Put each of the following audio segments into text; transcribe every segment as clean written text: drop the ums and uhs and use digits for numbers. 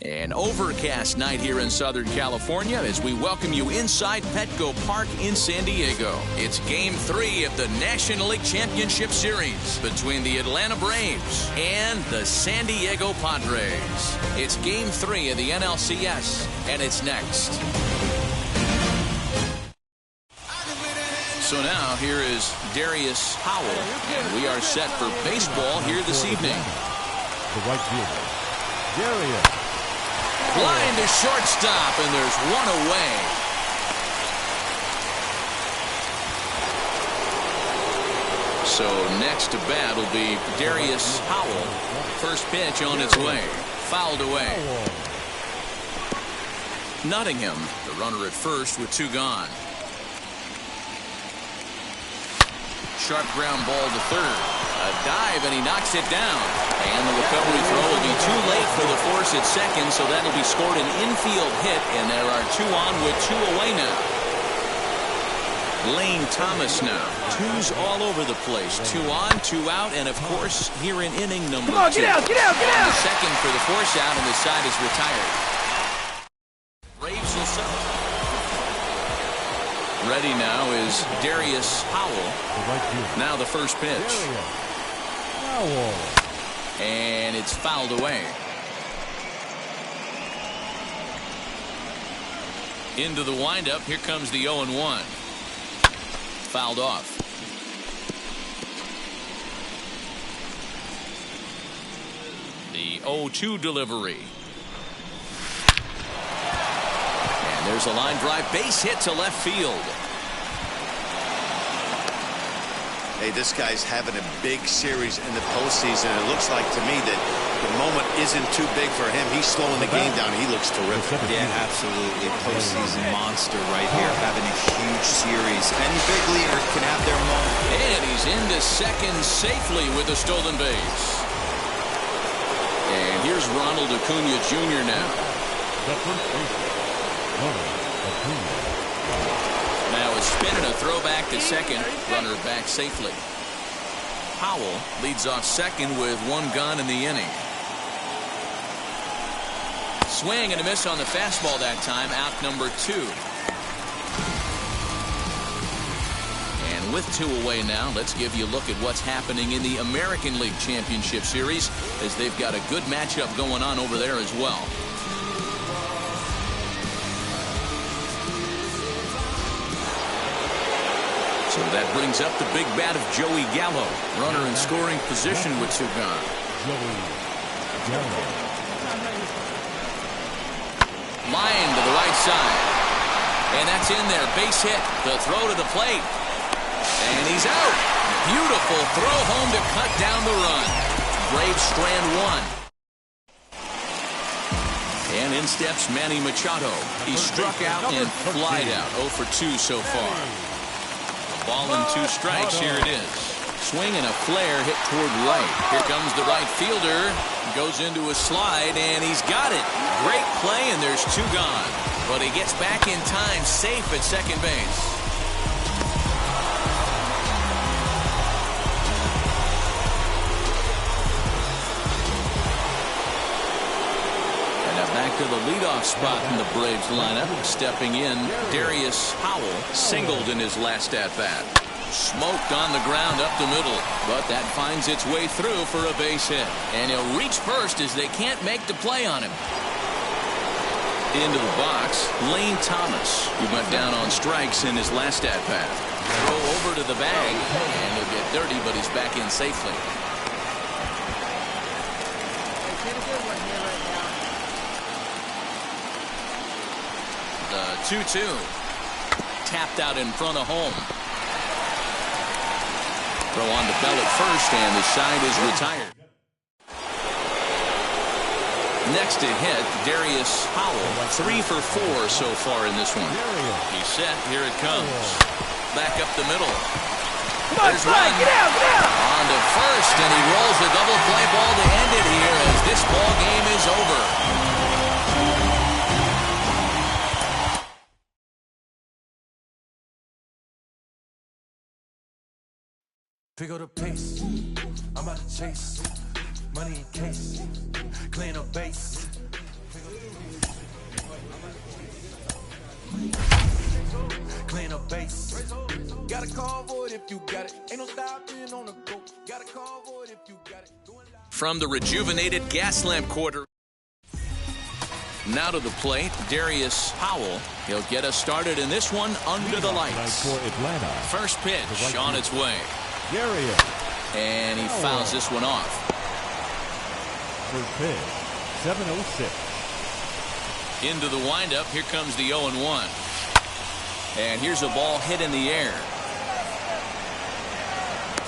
An overcast night here in Southern California as we welcome you inside Petco Park in San Diego. It's Game 3 of the National League Championship Series between the Atlanta Braves and the San Diego Padres. It's Game 3 of the NLCS, and it's next. So now here is Darius Howell, and we are set for baseball here this evening. The right fielder, Darius. Flying to shortstop, and there's one away. So next to bat will be Darius Howell. First pitch on its way. Fouled away. Nottingham, the runner at first with two gone. Sharp ground ball to third. A dive, and he knocks it down. And the recovery throw will be too late for the force at second, so that'll be scored an infield hit, and there are two on with two away now. Lane Thomas now. Twos all over the place. Two on, two out, and of course, here in inning number 2. Come on, get out, get out, get out! Second for the force out, and the side is retired. Braves will settle. Ready now is Darius Howell. Now the first pitch. And it's fouled away. Into the windup. Here comes the 0-1. Fouled off. The 0-2 delivery. And there's a line drive, base hit to left field. Hey, this guy's having a big series in the postseason. It looks like to me that the moment isn't too big for him. He's slowing the game down. He looks terrific. Yeah, absolutely. Postseason monster right here, having a huge series. Any big leaguer can have their moment. And he's into second safely with a stolen base. And here's Ronald Acuna Jr. now. Now a spin and a throw back to second. Runner back safely. Howell leads off second with one gun in the inning. Swing and a miss on the fastball that time. Out number 2. And with two away now, let's give you a look at what's happening in the American League Championship Series, as they've got a good matchup going on over there as well. So that brings up the big bat of Joey Gallo. Runner in scoring position with two gone. Line to the right side. And that's in there. Base hit. The throw to the plate. And he's out. Beautiful throw home to cut down the run. Braves strand one. And in steps Manny Machado. He struck out and flied out. 0 for 2 so far. Ball and 2 strikes. Here it is. Swing and a flare hit toward right. Here comes the right fielder. Goes into a slide, and he's got it. Great play, and there's two gone. But he gets back in time, safe at second base. And now back to the leadoff spot in the Braves lineup. Stepping in, Darius Howell singled in his last at-bat. Smoked on the ground up the middle, but that finds its way through for a base hit. And he'll reach first as they can't make the play on him. Into the box, Lane Thomas, who went down on strikes in his last at-bat. Throw over to the bag, and he'll get dirty, but he's back in safely. The 2-2. Tapped out in front of home. Throw on to Bell at first, and the side is retired. Next to hit, Darius Howell. 3 for 4 so far in this one. He's set. Here it comes. Back up the middle. There's one. Get out, get out! On to first, and he rolls a double play ball to end it here as this ball game is over. Figure the pace, I'm about to chase money in case, clean up base. Clean up base. Got a call for it if you got it. Ain't no stopping on the go. Got a call for it if you got it. From the rejuvenated Gaslamp Quarter. Now to the plate, Darius Howell. He'll get us started in this one under the lights. For Atlanta. First pitch on its way. Darius. And he fouls this one off. First pitch. 7:06. Into the windup. Here comes the 0-1. And here's a ball hit in the air.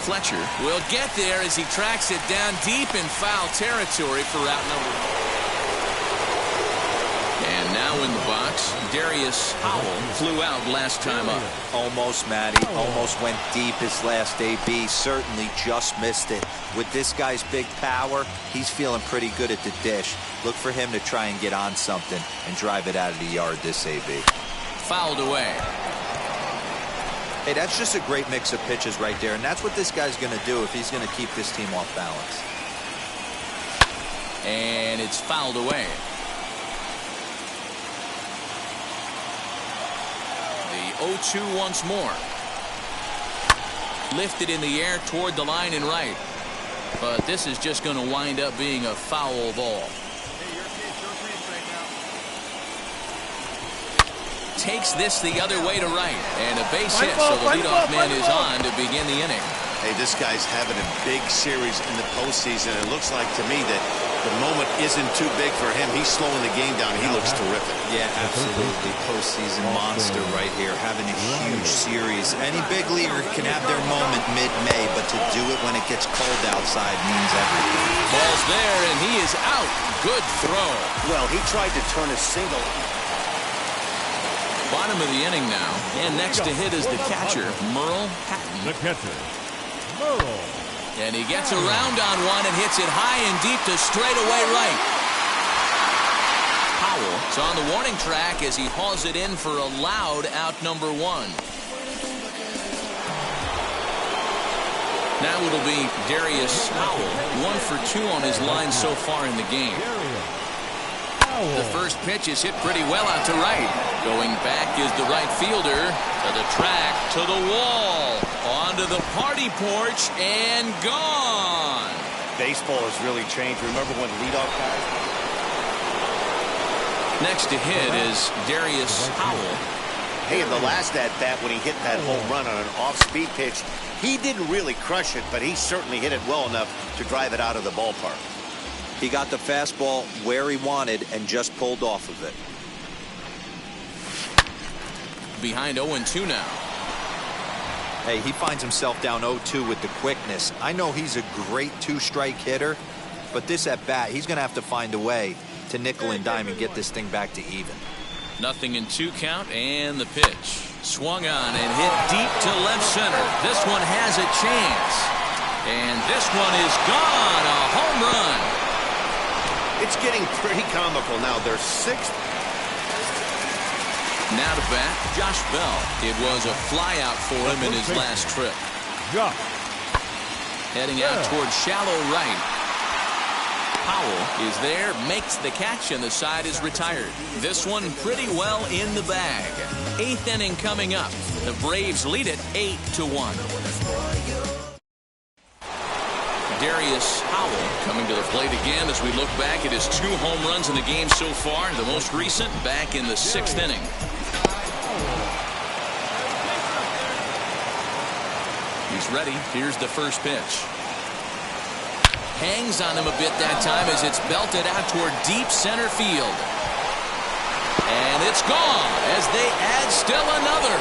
Fletcher will get there as he tracks it down deep in foul territory for out number 1. And now in the box, Darius Howell flew out last time up. Almost, Matty. Almost went deep his last AB. Certainly just missed it. With this guy's big power, he's feeling pretty good at the dish. Look for him to try and get on something and drive it out of the yard this AB. Fouled away. Hey, that's just a great mix of pitches right there, and that's what this guy's going to do if he's going to keep this team off balance. And it's fouled away. The 0-2 once more. Lifted in the air toward the line and right. But this is just going to wind up being a foul ball. Takes this the other way to right. And a base hit, so the leadoff man is on to begin the inning. Hey, this guy's having a big series in the postseason. It looks like to me that the moment isn't too big for him. He's slowing the game down. He looks terrific. Yeah, absolutely. Postseason monster right here, having a huge series. Any big leaguer can have their moment mid-May, but to do it when it gets cold outside means everything. Ball's there, and he is out. Good throw. Well, he tried to turn a single. Bottom of the inning now, and next to hit is the catcher, Merle Hatton. The catcher, Merle. And he gets around on one and hits it high and deep to straightaway right. Howell is on the warning track as he hauls it in for a loud out number 1. Now it'll be Darius Howell, 1 for 2 on his line so far in the game. The first pitch is hit pretty well out to right. Going back is the right fielder to the track, to the wall, onto the party porch, and gone. Baseball has really changed. Remember when leadoff guys? Next to hit is Darius Howell. Hey, in the last at-bat when he hit that home run on an off-speed pitch, he didn't really crush it, but he certainly hit it well enough to drive it out of the ballpark. He got the fastball where he wanted and just pulled off of it. Behind 0-2 now. Hey, he finds himself down 0-2 with the quickness. I know he's a great 2-strike hitter, but this at bat, he's going to have to find a way to nickel and dime and get this thing back to even. 0-2 count, and the pitch. Swung on and hit deep to left center. This one has a chance. And this one is gone. A home run. It's getting pretty comical now. They're 6th. Now to bat, Josh Bell. It was a flyout for him in his last trip. Heading out towards shallow right. Howell is there, makes the catch, and the side is retired. This one pretty well in the bag. 8th inning coming up. The Braves lead it 8-1. Darius Howell coming to the plate again as we look back at his 2 home runs in the game so far. The most recent back in the 6th inning. He's ready. Here's the first pitch. Hangs on him a bit that time as it's belted out toward deep center field. And it's gone as they add still another.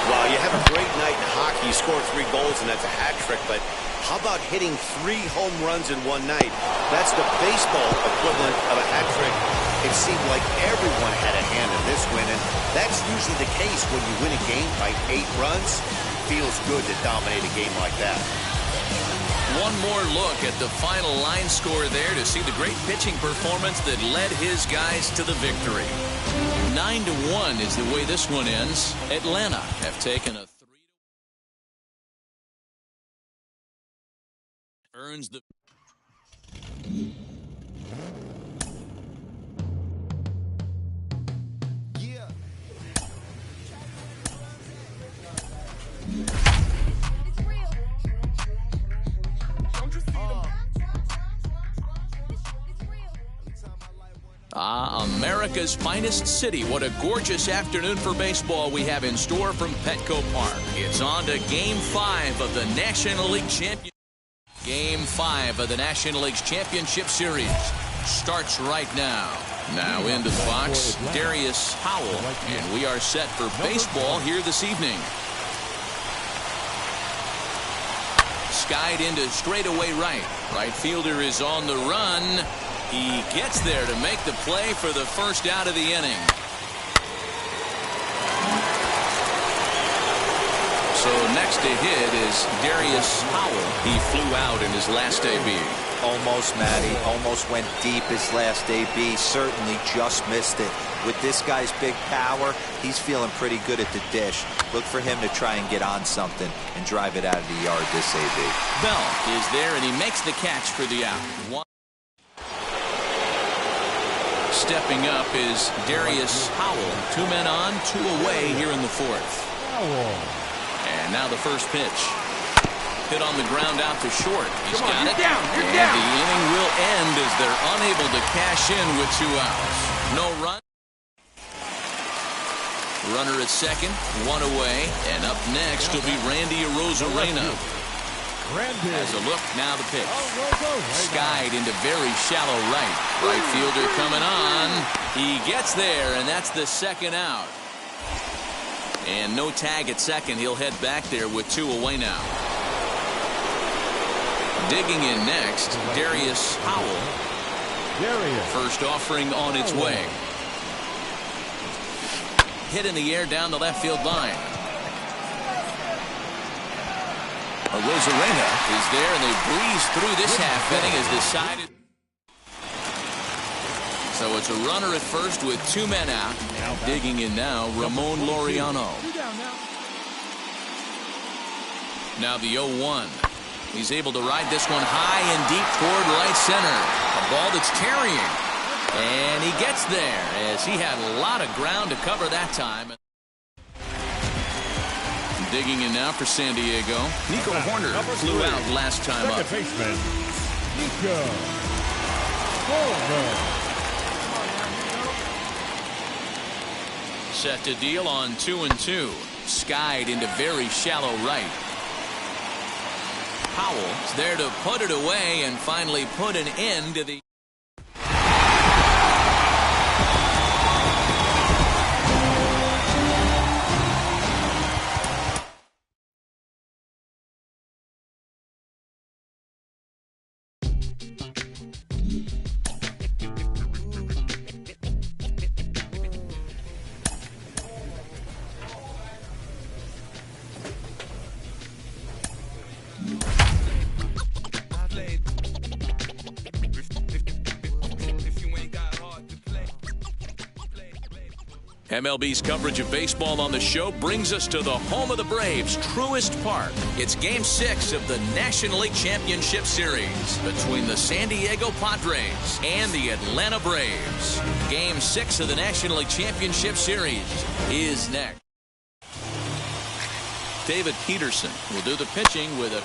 Wow, you have a great night in hockey. You score 3 goals, and that's a hat trick. But how about hitting 3 home runs in one night? That's the baseball equivalent of a hat trick. It seemed like everyone had a hand in this win, and that's usually the case when you win a game by 8 runs. Feels good to dominate a game like that. One more look at the final line score there to see the great pitching performance that led his guys to the victory. 9-1 is the way this one ends. Atlanta have taken a 3-. Earns the. America's finest city. What a gorgeous afternoon for baseball we have in store from Petco Park. It's on to Game 5 of the National League Championship. Game 5 of the National League's Championship Series starts right now. Now into the box, Darius Howell, and we are set for baseball here this evening. Skied into straightaway right. Right fielder is on the run. He gets there to make the play for the first out of the inning. So next to hit is Darius Howell. He flew out in his last AB. Almost, Matty. Almost went deep his last AB. Certainly just missed it. With this guy's big power, he's feeling pretty good at the dish. Look for him to try and get on something and drive it out of the yard this AB. Bell is there, and he makes the catch for the out. Stepping up is Darius Howell. 2 men on, 2 away here in the fourth. And now the first pitch. Hit on the ground out to short. He's got it. You're And down. the inning will end as they're unable to cash in with 2 outs. No run. Runner at second, 1 away. And up next will be Randy Arozarena. Has a look, now the pitch. Skied into very shallow right. Right fielder coming on. He gets there, and that's the second out. And no tag at second. He'll head back there with 2 away now. Digging in next, Darius Howell. First offering on its way. Hit in the air down the left field line. Arozarena is there, and they breeze through this half inning as decided. So it's a runner at first with 2 men out. Digging in now, Ramon Laureano. Now the 0-1. He's able to ride this one high and deep toward right center. A ball that's carrying. And he gets there as he had a lot of ground to cover that time. Digging in now for San Diego. Nico Horner flew out last time up. Second baseman, Nico Horner. Set to deal on 2-2. Skied into very shallow right. Howell's there to put it away and finally put an end to the. MLB's coverage of baseball on the show brings us to the home of the Braves, Truist Park. It's Game 6 of the National League Championship Series between the San Diego Padres and the Atlanta Braves. Game 6 of the National League Championship Series is next. David Peterson will do the pitching with a.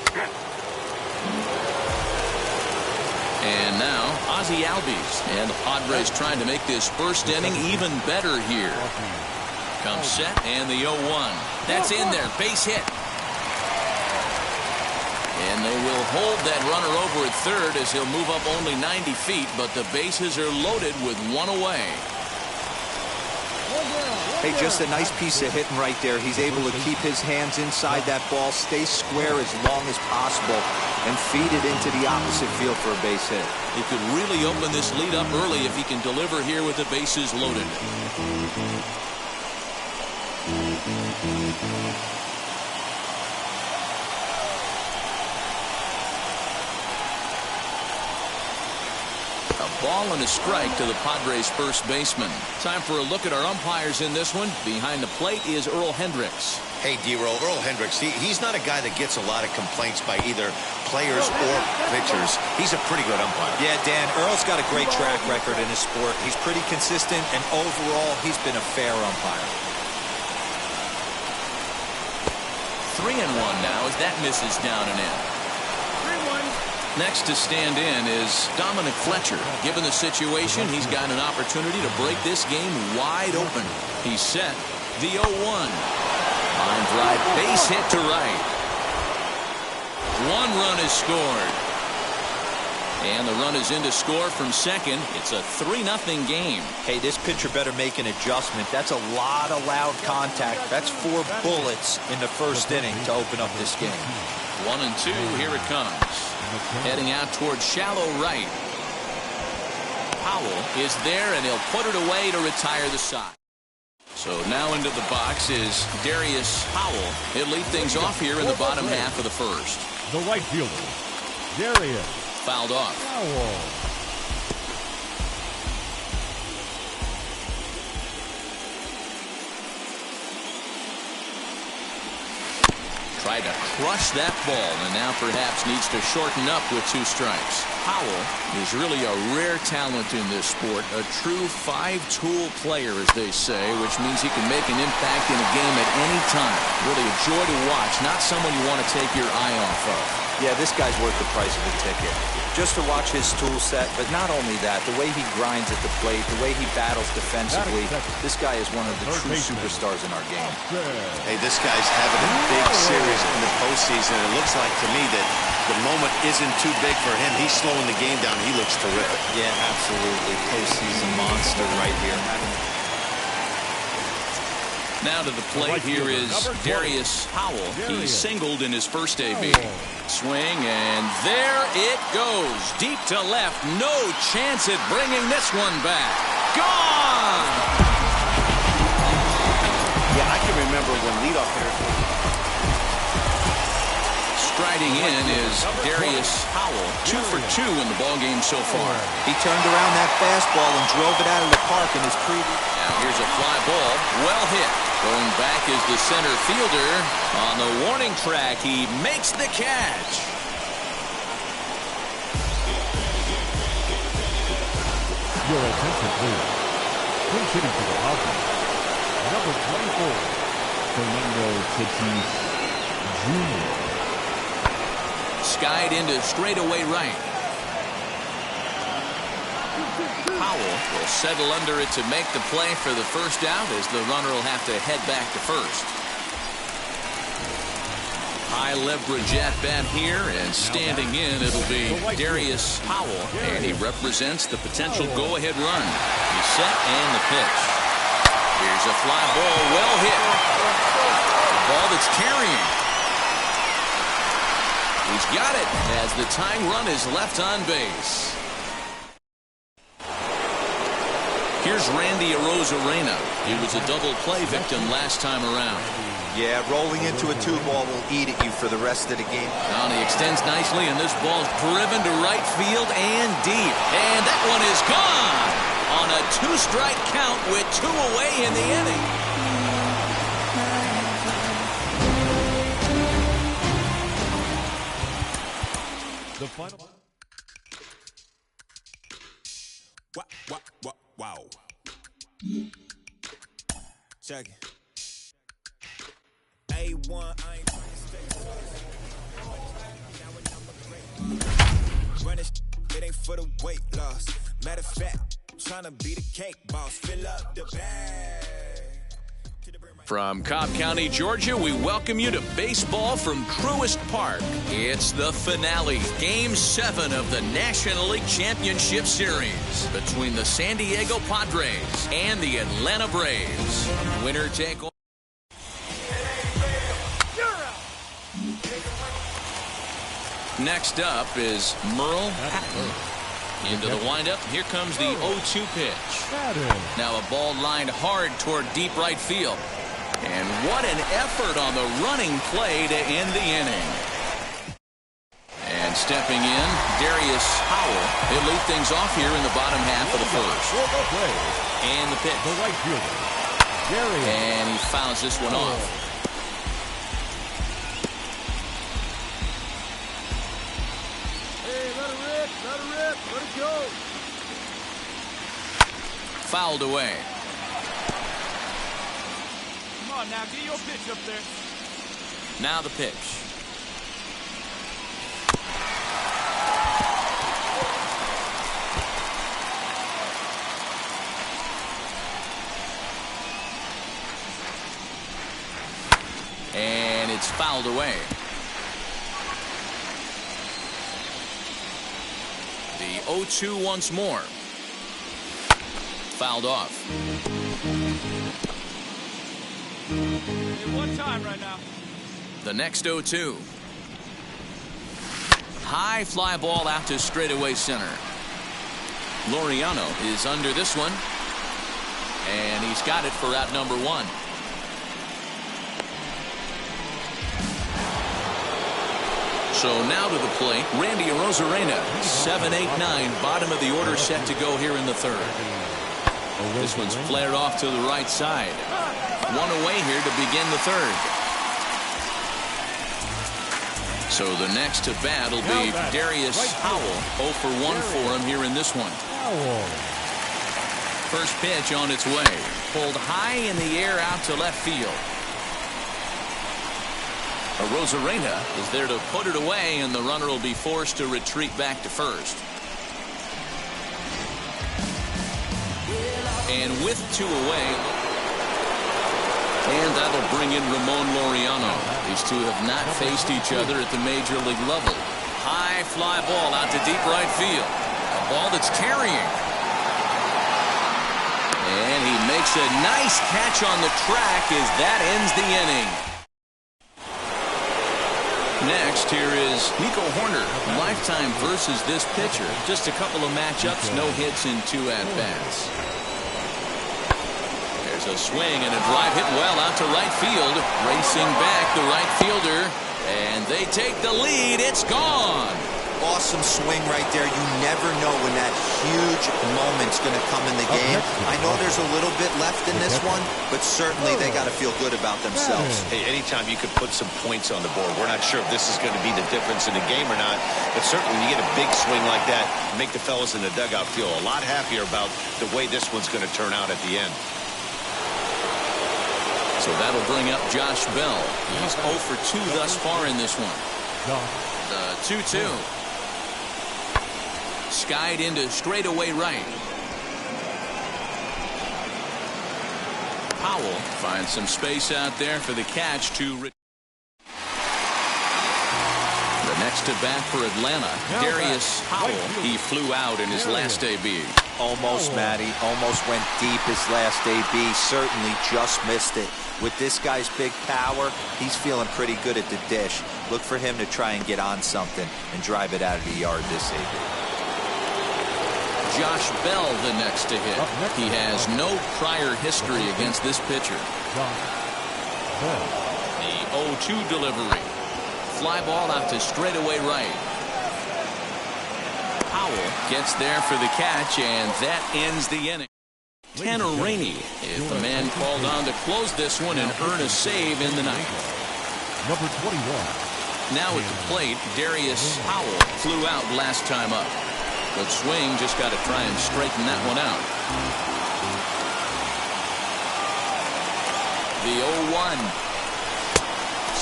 And now, Ozzie Albies. And the Padres trying to make this first inning even better here. Comes set, and the 0-1. That's in there. Base hit. And they will hold that runner over at third as he'll move up only 90 feet, but the bases are loaded with 1 away. Hey, just a nice piece of hitting right there. He's able to keep his hands inside that ball, stay square as long as possible, and feed it into the opposite field for a base hit. He could really open this lead up early if he can deliver here with the bases loaded. A ball and a strike to the Padres' first baseman. Time for a look at our umpires in this one. Behind the plate is Earl Hendricks. Hey, D-Roll, Earl Hendricks, he's not a guy that gets a lot of complaints by either players or pitchers. He's a pretty good umpire. Yeah, Dan, Earl's got a great track record in his sport. He's pretty consistent, and overall, he's been a fair umpire. 3-1 now as that misses down and in. 3-1. Next to stand in is Dominic Fletcher. Given the situation, he's got an opportunity to break this game wide open. He's set. The 0-1. Line drive, base hit to right. One run is scored. And the run is in to score from second. It's a 3-0 game. Hey, this pitcher better make an adjustment. That's a lot of loud contact. That's 4 bullets in the first inning to open up this game. 1-2, here it comes. Heading out towards shallow right. Powell is there, and he'll put it away to retire the side. So now into the box is Darius Howell. He'll lead things off here in the bottom half of the first. The right fielder, Darius. Fouled off. Howell. Tried to crush that ball, and now perhaps needs to shorten up with 2 strikes. Howell is really a rare talent in this sport, a true 5-tool player, as they say, which means he can make an impact in a game at any time. Really a joy to watch, not someone you want to take your eye off of. Yeah, this guy's worth the price of a ticket. Just to watch his tool set, but not only that, the way he grinds at the plate, the way he battles defensively, this guy is one of the true superstars in our game. Hey, this guy's having a big series in the postseason. It looks like to me that the moment isn't too big for him. He's slowing the game down. He looks terrific. Yeah, absolutely. Postseason monster right here. Now to the plate here is Darius Howell. He singled in his first AB. Swing, and there it goes. Deep to left. No chance at bringing this one back. Gone! Yeah, I can remember when leadoff hitters. Striding in is Darius Howell. 2 for 2 in the ballgame so far. He turned around that fastball and drove it out of the park in his previous. Now here's a fly ball. Well hit. Going back is the center fielder. On the warning track, he makes the catch. Your attention, please. Twin City to the outfield. Number 24, Fernando Tatis Jr. Skied into straightaway right. Powell will settle under it to make the play for the first out, as the runner will have to head back to first. High leverage at bat here, and standing in it'll be Darius Howell, and he represents the potential go-ahead run. He's set, and the pitch. Here's a fly ball, well hit. A ball that's carrying. He's got it as the tying run is left on base. Here's Randy Arozarena. He was a double play victim last time around. Yeah, rolling into a 2-ball will eat at you for the rest of the game. Now he extends nicely, and this ball's driven to right field and deep. And that one is gone on a 2-strike count with 2 away in the inning. The final. Wow. Check it. A1, I ain't trying to stay close. Running, it ain't for the weight loss. Matter of fact, trying to be the cake boss. Fill up the bag. From Cobb County, Georgia, we welcome you to baseball from Truist Park. It's the finale, Game 7 of the National League Championship Series between the San Diego Padres and the Atlanta Braves. Winner take all. Next up is Merle Hatton. Into the windup, here comes the 0-2 pitch. Now a ball lined hard toward deep right field. And what an effort on the running play to end the inning. And stepping in, Darius Howell. He'll lead things off here in the bottom half of the first. And the pitch. The right fielder, Darius. And he fouls this one off. Hey, let it go. Fouled away. Come on now, get your pitch up there. Now the pitch. It's fouled away. The 0-2 once more. Fouled off. One time right now. The next 0-2. High fly ball out to straightaway center. Laureano is under this one. And he's got it for out number 1. So now to the plate, Randy Arozarena. 7-8-9, bottom of the order set to go here in the third. This one's flared off to the right side. One away here to begin the third. So the next to bat will be Darius Howell. 0 for 1 for him here in this one. First pitch on its way. Pulled high in the air out to left field. Arozarena is there to put it away, and the runner will be forced to retreat back to first. And with 2 away, and that'll bring in Ramon Laureano. These two have not faced each other at the major league level. High fly ball out to deep right field. A ball that's carrying. And he makes a nice catch on the track as that ends the inning. Next, here is Nico Horner. Lifetime versus this pitcher. Just a couple of matchups, no hits in 2 at-bats. There's a swing and a drive hit well out to right field. Racing back the right fielder. And they take the lead. It's gone. Awesome swing right there. You never know when that huge moment's going to come in the game. I know there's a little bit left in this one, but certainly they got to feel good about themselves. Hey, anytime you could put some points on the board, we're not sure if this is going to be the difference in the game or not, but certainly when you get a big swing like that, make the fellas in the dugout feel a lot happier about the way this one's going to turn out at the end. So that'll bring up Josh Bell. He's 0 for 2 thus far in this one. The 2-2. Skied into straightaway right. Powell finds some space out there for the catch to. The next to bat for Atlanta, Darius Howell. He flew out in his last AB. Almost, Matty. Almost went deep his last AB. Certainly just missed it. With this guy's big power, he's feeling pretty good at the dish. Look for him to try and get on something and drive it out of the yard this AB. Josh Bell the next to hit. He has no prior history against this pitcher. The 0-2 delivery. Fly ball out to straightaway right. Powell gets there for the catch, and that ends the inning. Tanner Rainey is the man called on to close this one and earn a save in the ninth. Number 21. Now at the plate, Darius Howell flew out last time up. Good swing, just got to try and straighten that one out. The 0-1.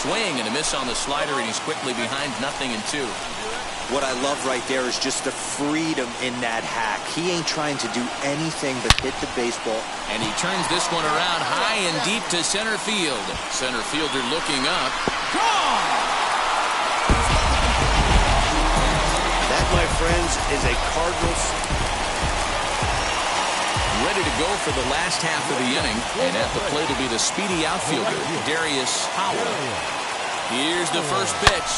Swing and a miss on the slider, and he's quickly behind 0-2. What I love right there is just the freedom in that hack. He ain't trying to do anything but hit the baseball. And he turns this one around high and deep to center field. Center fielder looking up. Gone! That, my friends, is a Cardinals. Ready to go for the last half of the inning. And at the plate will be the speedy outfielder, Darius Howell. Here's the first pitch.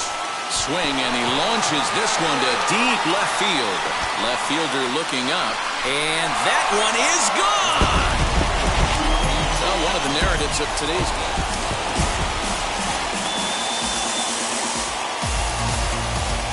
Swing, and he launches this one to deep left field. Left fielder looking up, and that one is gone! Well, one of the narratives of today's game.